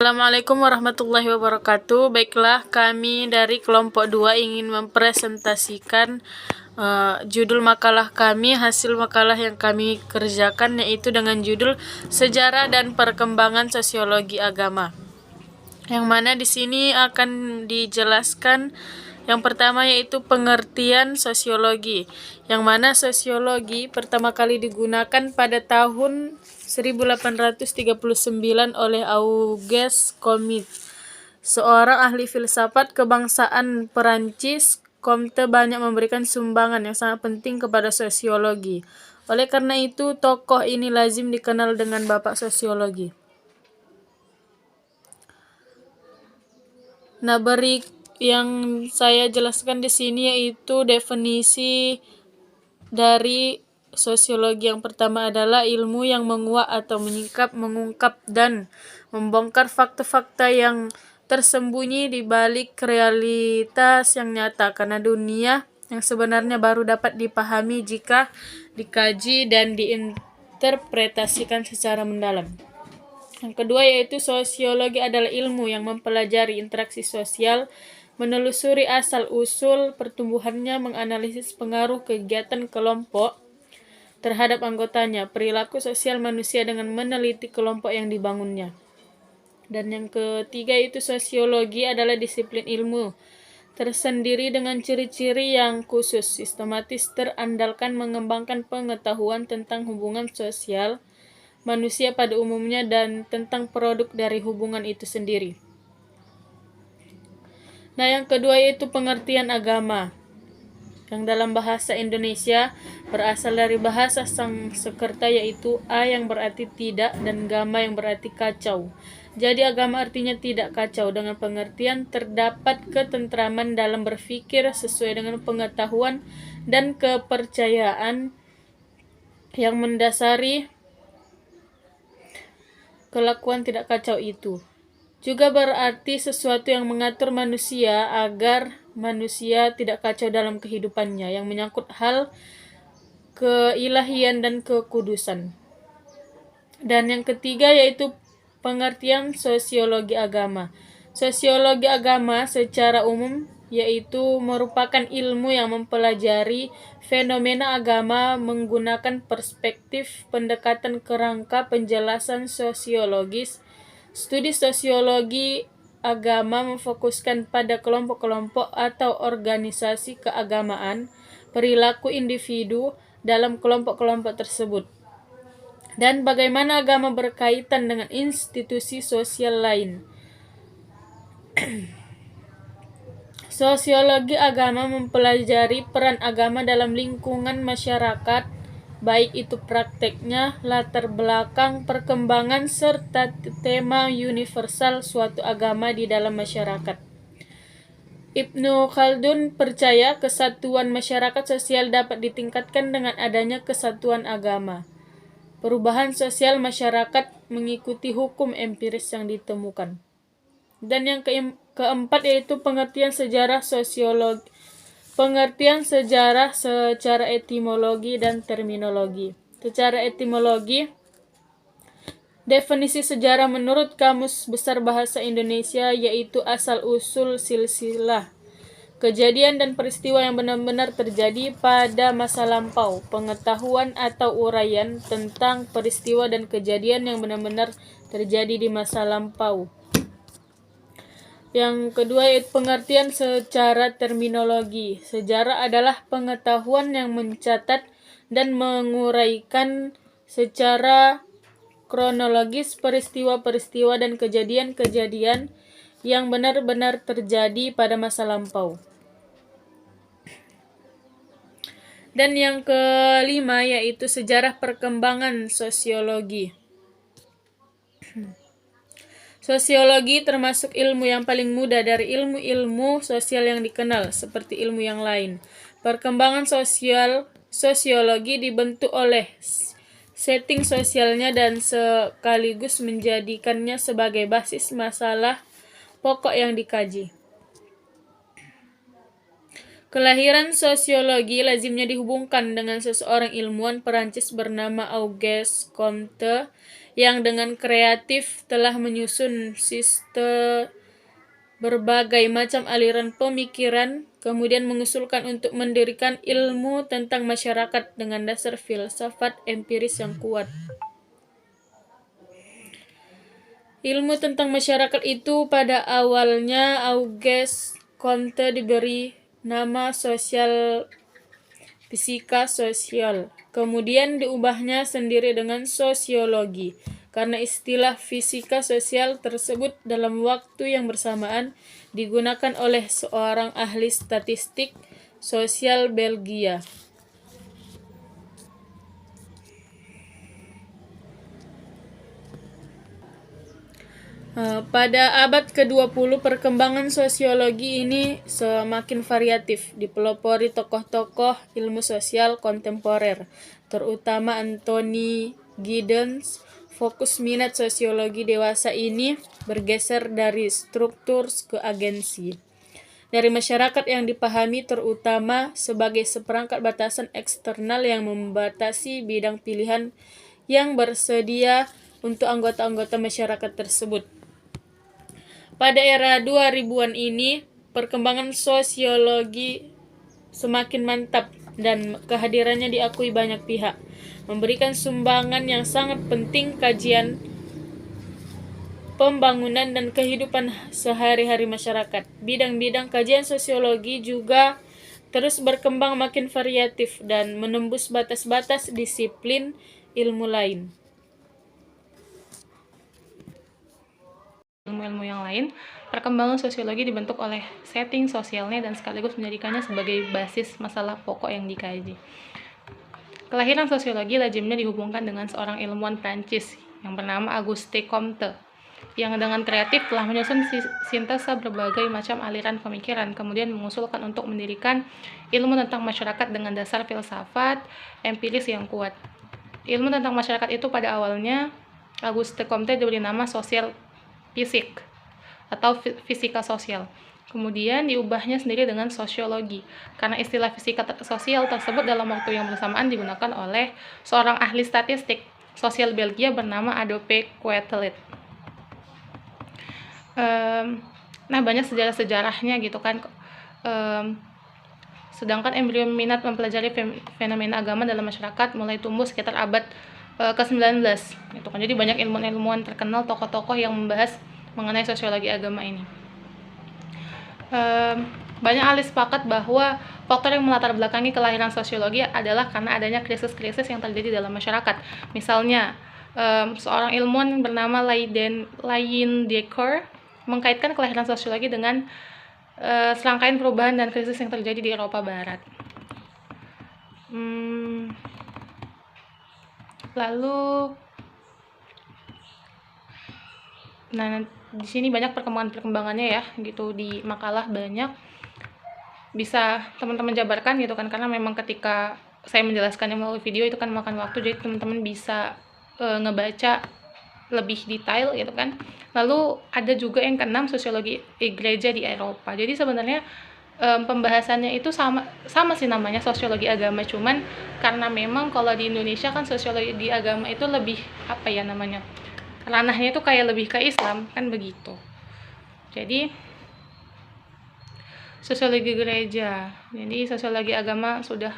Assalamualaikum warahmatullahi wabarakatuh. Baiklah, kami dari kelompok 2 ingin mempresentasikan judul makalah kami, hasil makalah yang kami kerjakan, yaitu dengan judul Sejarah dan Perkembangan Sosiologi Agama. Yang mana di sini akan dijelaskan yang pertama yaitu pengertian sosiologi, yang mana sosiologi pertama kali digunakan pada tahun 1839 oleh Auguste Comte, seorang ahli filsafat kebangsaan Perancis. Comte banyak memberikan sumbangan yang sangat penting kepada sosiologi. Oleh karena itu, tokoh ini lazim dikenal dengan Bapak Sosiologi. Nah, yang saya jelaskan di sini yaitu definisi dari sosiologi. Yang pertama adalah ilmu yang menguak atau menyingkap, mengungkap, dan membongkar fakta-fakta yang tersembunyi di balik realitas yang nyata, karena dunia yang sebenarnya baru dapat dipahami jika dikaji dan diinterpretasikan secara mendalam. Yang kedua yaitu sosiologi adalah ilmu yang mempelajari interaksi sosial, menelusuri asal-usul pertumbuhannya, menganalisis pengaruh kegiatan kelompok terhadap anggotanya, perilaku sosial manusia dengan meneliti kelompok yang dibangunnya. Dan yang ketiga itu sosiologi adalah disiplin ilmu tersendiri dengan ciri-ciri yang khusus, sistematis, terandalkan, mengembangkan pengetahuan tentang hubungan sosial manusia pada umumnya dan tentang produk dari hubungan itu sendiri. Nah, yang kedua yaitu pengertian agama, yang dalam bahasa Indonesia berasal dari bahasa Sanskerta yaitu a yang berarti tidak dan gama yang berarti kacau. Jadi agama artinya tidak kacau. Dengan pengertian terdapat ketentraman dalam berpikir sesuai dengan pengetahuan dan kepercayaan yang mendasari kelakuan tidak kacau itu. Juga berarti sesuatu yang mengatur manusia agar manusia tidak kacau dalam kehidupannya, yang menyangkut hal keilahian dan kekudusan. Dan yang ketiga yaitu pengertian sosiologi agama. Sosiologi agama secara umum yaitu merupakan ilmu yang mempelajari fenomena agama menggunakan perspektif pendekatan kerangka penjelasan sosiologis. Studi sosiologi agama memfokuskan pada kelompok-kelompok atau organisasi keagamaan, perilaku individu dalam kelompok-kelompok tersebut, dan bagaimana agama berkaitan dengan institusi sosial lain. Sosiologi agama mempelajari peran agama dalam lingkungan masyarakat, baik itu prakteknya, latar belakang, perkembangan, serta tema universal suatu agama di dalam masyarakat. Ibnu Khaldun percaya kesatuan masyarakat sosial dapat ditingkatkan dengan adanya kesatuan agama. Perubahan sosial masyarakat mengikuti hukum empiris yang ditemukan. Dan yang keempat yaitu pengertian sejarah sosiologi. Pengertian sejarah secara etimologi dan terminologi. Secara etimologi, definisi sejarah menurut Kamus Besar Bahasa Indonesia yaitu asal-usul silsilah kejadian dan peristiwa yang benar-benar terjadi pada masa lampau, pengetahuan atau uraian tentang peristiwa dan kejadian yang benar-benar terjadi di masa lampau. Yang kedua yaitu pengertian secara terminologi. Sejarah adalah pengetahuan yang mencatat dan menguraikan secara kronologis peristiwa-peristiwa dan kejadian-kejadian yang benar-benar terjadi pada masa lampau. Dan yang kelima yaitu sejarah perkembangan sosiologi. Sosiologi termasuk ilmu yang paling muda dari ilmu-ilmu sosial yang dikenal, seperti ilmu yang lain. Perkembangan sosiologi dibentuk oleh setting sosialnya dan sekaligus menjadikannya sebagai basis masalah pokok yang dikaji. Kelahiran sosiologi lazimnya dihubungkan dengan seseorang ilmuwan Perancis bernama Auguste Comte yang dengan kreatif telah menyusun sistem berbagai macam aliran pemikiran, kemudian mengusulkan untuk mendirikan ilmu tentang masyarakat dengan dasar filsafat empiris yang kuat. Ilmu tentang masyarakat itu pada awalnya Auguste Comte diberi nama fisika sosial. Kemudian diubahnya sendiri dengan sosiologi, karena istilah fisika sosial tersebut dalam waktu yang bersamaan digunakan oleh seorang ahli statistik sosial Belgia. Pada abad ke-20, perkembangan sosiologi ini semakin variatif, dipelopori tokoh-tokoh ilmu sosial kontemporer, terutama Anthony Giddens. Fokus minat sosiologi dewasa ini bergeser dari struktur ke agensi. Dari masyarakat yang dipahami terutama sebagai seperangkat batasan eksternal yang membatasi bidang pilihan yang bersedia untuk anggota-anggota masyarakat tersebut. Pada era 2000-an ini, perkembangan sosiologi semakin mantap dan kehadirannya diakui banyak pihak, memberikan sumbangan yang sangat penting kajian pembangunan dan kehidupan sehari-hari masyarakat. Bidang-bidang kajian sosiologi juga terus berkembang makin variatif dan menembus batas-batas disiplin ilmu lain. Ilmu-ilmu yang lain, perkembangan sosiologi dibentuk oleh setting sosialnya dan sekaligus menjadikannya sebagai basis masalah pokok yang dikaji. Kelahiran sosiologi lazimnya dihubungkan dengan seorang ilmuwan Prancis yang bernama Auguste Comte, yang dengan kreatif telah menyusun sintesa berbagai macam aliran pemikiran, kemudian mengusulkan untuk mendirikan ilmu tentang masyarakat dengan dasar filsafat empiris yang kuat. Ilmu tentang masyarakat itu pada awalnya Auguste Comte diberi nama sosial fisik atau fisika sosial. Kemudian diubahnya sendiri dengan sosiologi, karena istilah fisika sosial tersebut dalam waktu yang bersamaan digunakan oleh seorang ahli statistik sosial Belgia bernama Adolphe Quetelet. Nah, banyak sejarah-sejarahnya gitu kan. Sedangkan embrio minat mempelajari fenomena agama dalam masyarakat mulai tumbuh sekitar abad ke-19 gitu kan. Jadi banyak ilmuwan-ilmuwan terkenal, tokoh-tokoh yang membahas mengenai sosiologi agama ini. Banyak ahli sepakat bahwa faktor yang melatar belakangi kelahiran sosiologi adalah karena adanya krisis-krisis yang terjadi dalam masyarakat. Misalnya, seorang ilmuwan bernama Leyendecker mengkaitkan kelahiran sosiologi dengan serangkaian perubahan dan krisis yang terjadi di Eropa Barat. Lalu, nah di sini banyak perkembangannya ya, gitu, di makalah banyak, bisa teman-teman jabarkan gitu kan, karena memang ketika saya menjelaskannya melalui video itu kan makan waktu, jadi teman-teman bisa ngebaca lebih detail gitu kan. Lalu ada juga yang keenam, sosiologi gereja di Eropa. Jadi sebenarnya pembahasannya itu sama sih namanya, sosiologi agama, cuman karena memang kalau di Indonesia kan sosiologi agama itu lebih apa ya namanya, ranahnya itu kayak lebih ke Islam kan begitu. Jadi sosiologi gereja, jadi sosiologi agama sudah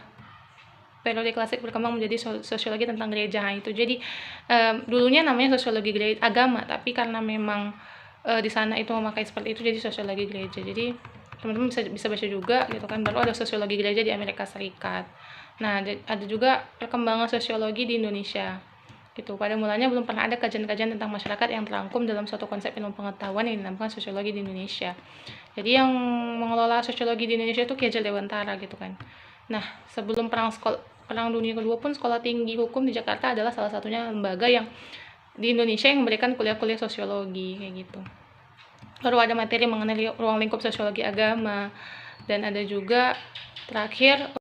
periode klasik berkembang menjadi sosiologi tentang gereja. Nah, itu jadi dulunya namanya sosiologi gereja agama, tapi karena memang di sana itu memakai seperti itu jadi sosiologi gereja. Jadi teman-teman bisa baca juga gitu kan. Baru ada sosiologi gereja di Amerika Serikat. Nah, ada juga perkembangan sosiologi di Indonesia gitu. Pada mulanya belum pernah ada kajian-kajian tentang masyarakat yang terangkum dalam suatu konsep ilmu pengetahuan yang dinamakan sosiologi di Indonesia. Jadi yang mengelola sosiologi di Indonesia itu Ki Hajar Dewantara gitu kan. Nah, sebelum Perang Dunia Kedua pun Sekolah Tinggi Hukum di Jakarta adalah salah satunya lembaga yang di Indonesia yang memberikan kuliah-kuliah sosiologi kayak gitu. Baru ada materi mengenai ruang lingkup sosiologi agama, dan ada juga terakhir